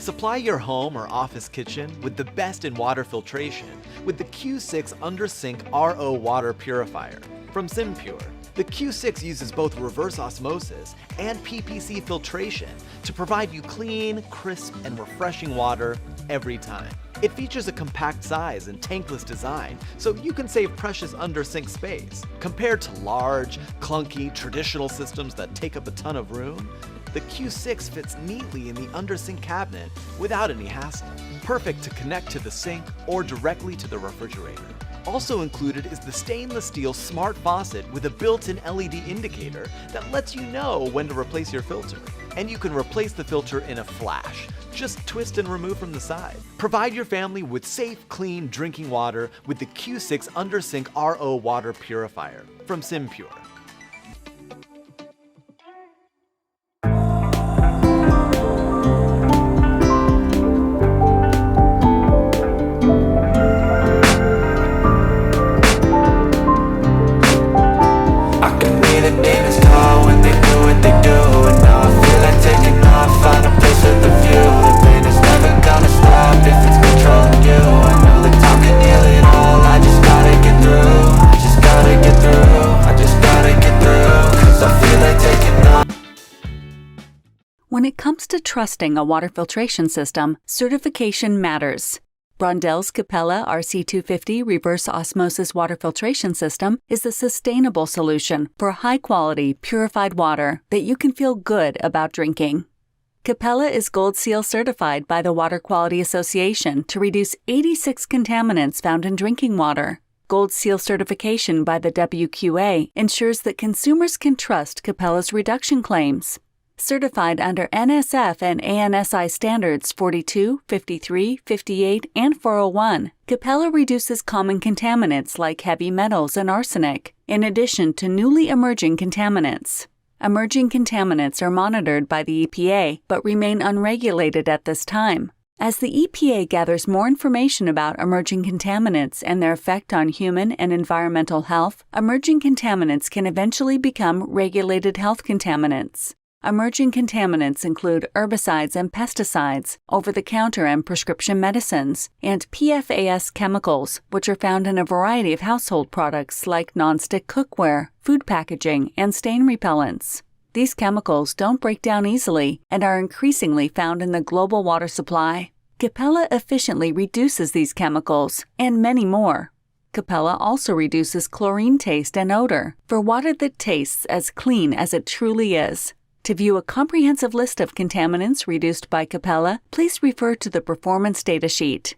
Supply your home or office kitchen with the best in water filtration with the Q6 Under-Sink RO Water Purifier from SimPure. The Q6 uses both reverse osmosis and PPC filtration to provide you clean, crisp, and refreshing water every time. It features a compact size and tankless design, so you can save precious under-sink space. Compared to large, clunky, traditional systems that take up a ton of room, the Q6 fits neatly in the under-sink cabinet without any hassle. Perfect to connect to the sink or directly to the refrigerator. Also included is the stainless steel smart faucet with a built-in LED indicator that lets you know when to replace your filter. And you can replace the filter in a flash. Just twist and remove from the side. Provide your family with safe, clean drinking water with the Q6 Under-Sink RO Water Purifier from SimPure. When it comes to trusting a water filtration system, certification matters. Brondell's Capella RC250 Reverse Osmosis Water Filtration System is a sustainable solution for high-quality, purified water that you can feel good about drinking. Capella is Gold Seal certified by the Water Quality Association to reduce 86 contaminants found in drinking water. Gold Seal certification by the WQA ensures that consumers can trust Capella's reduction claims. Certified under NSF and ANSI standards 42, 53, 58, and 401, Capella reduces common contaminants like heavy metals and arsenic, in addition to newly emerging contaminants. Emerging contaminants are monitored by the EPA but remain unregulated at this time. As the EPA gathers more information about emerging contaminants and their effect on human and environmental health, emerging contaminants can eventually become regulated health contaminants. Emerging contaminants include herbicides and pesticides, over-the-counter and prescription medicines, and PFAS chemicals, which are found in a variety of household products like nonstick cookware, food packaging, and stain repellents. These chemicals don't break down easily and are increasingly found in the global water supply. Capella efficiently reduces these chemicals, and many more. Capella also reduces chlorine taste and odor for water that tastes as clean as it truly is. To view a comprehensive list of contaminants reduced by Capella, please refer to the performance data sheet.